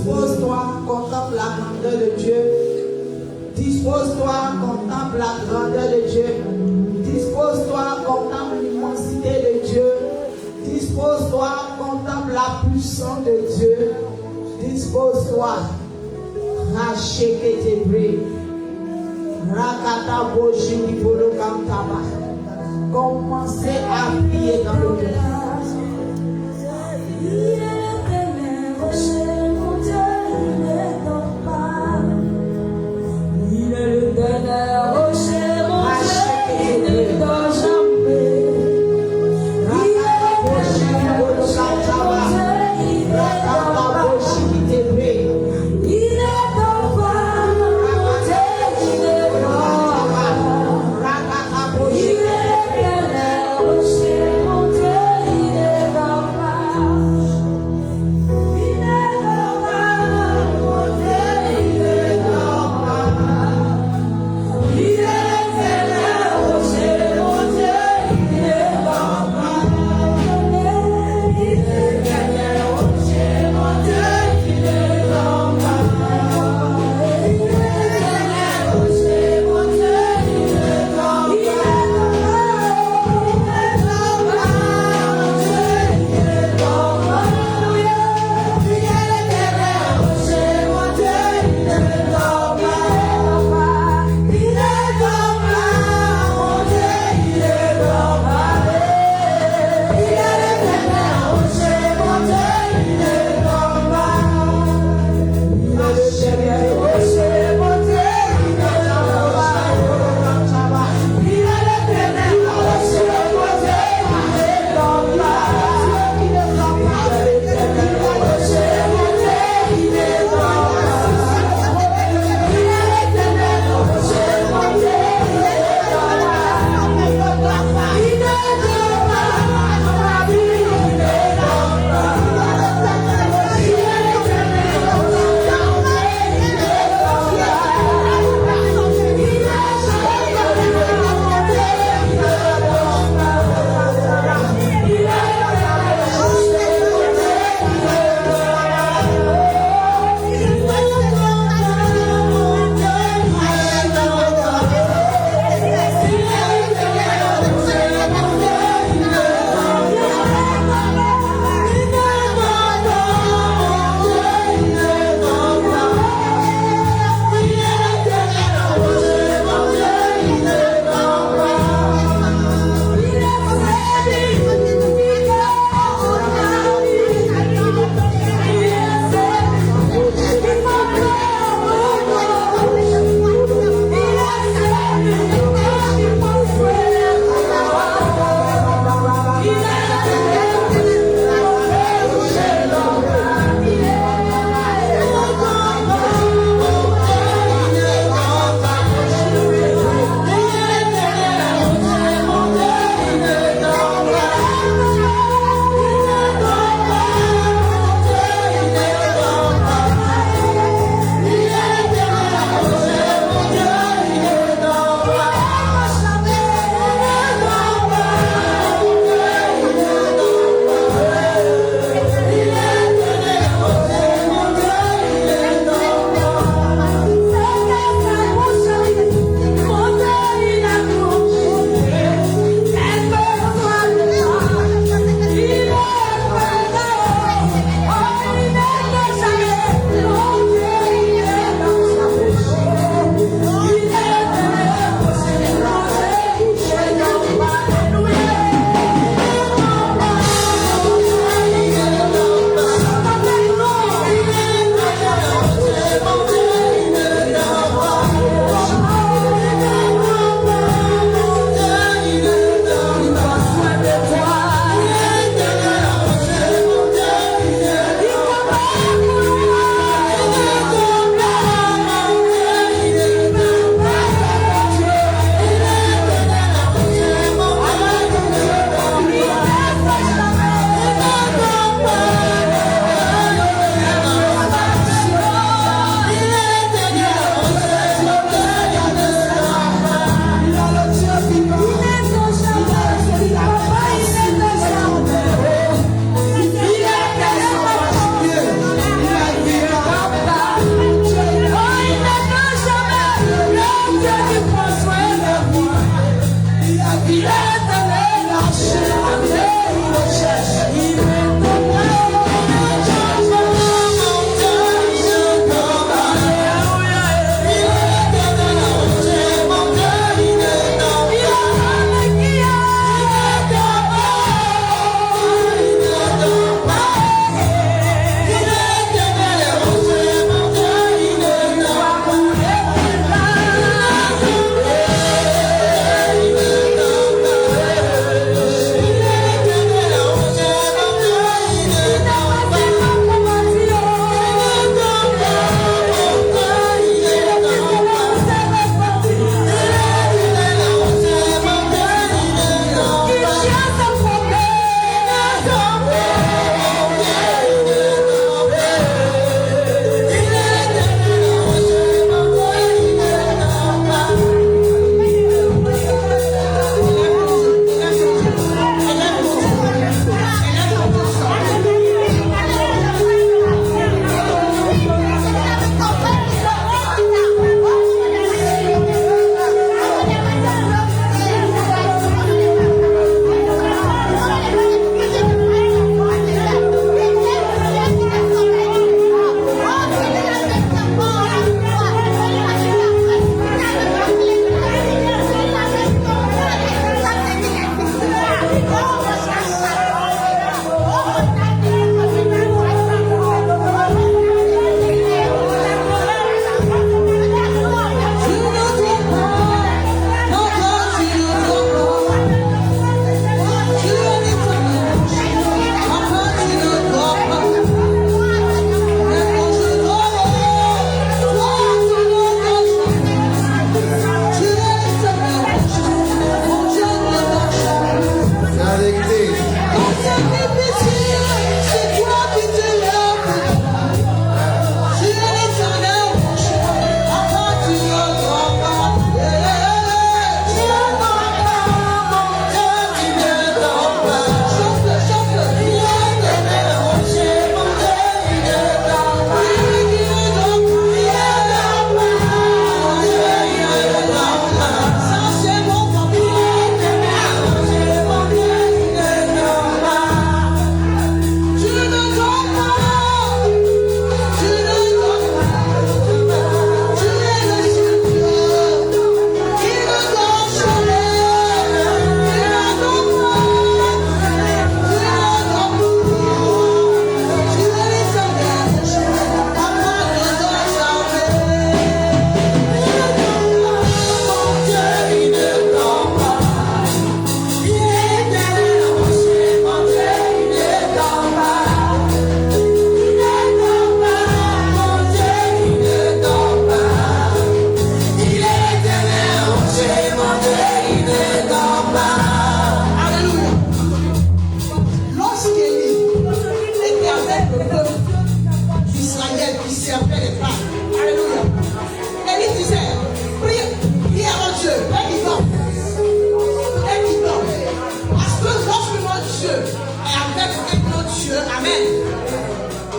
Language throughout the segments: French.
Dispose-toi, contemple la grandeur de Dieu. Dispose-toi, contemple la grandeur de Dieu. Dispose-toi, contemple l'immensité de Dieu. Dispose-toi, contemple la puissance de Dieu. Dispose-toi. Racheketebri. Rakata boshi bolo kantaba. Commencez à prier dans le cœur. Il est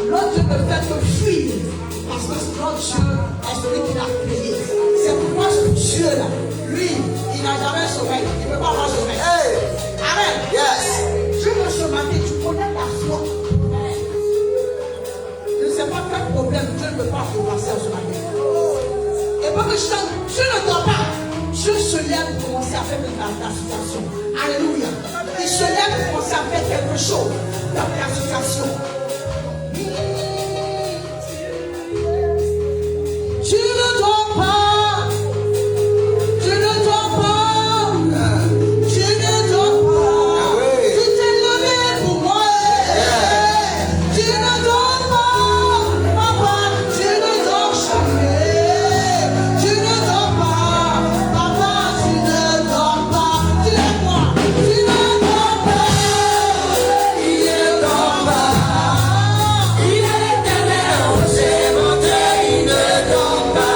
Notre Dieu ne fait que fuir. Parce que notre Dieu est celui qui l'a créé. C'est pourquoi ce Dieu-là, lui, il n'a jamais sommeil. Il ne peut pas avoir sommeil. Hey. Amen. Yes. Dieu veut ce matin, tu connais ta foi. Je ne sais pas quel problème Dieu ne peut pas commencer ce matin. Et pour que je chante, Dieu ne dort pas. Dieu se lève pour commencer à faire ta situation. Alléluia. Il se lève pour commencer à faire quelque chose dans ta situation. Tu ne dors pas. Tu ne dors pas. Tu ne dors pas. Tu t'es levé pour moi. Tu ne dors pas. Papa, tu ne dors jamais. Tu ne dors pas. Papa, tu ne dors pas. Tu es moi. Tu ne dors pas. Il ne dort pas. Il est l'éternel. C'est mon Dieu. Il ne dort pas.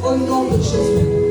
Au nom de Jésus.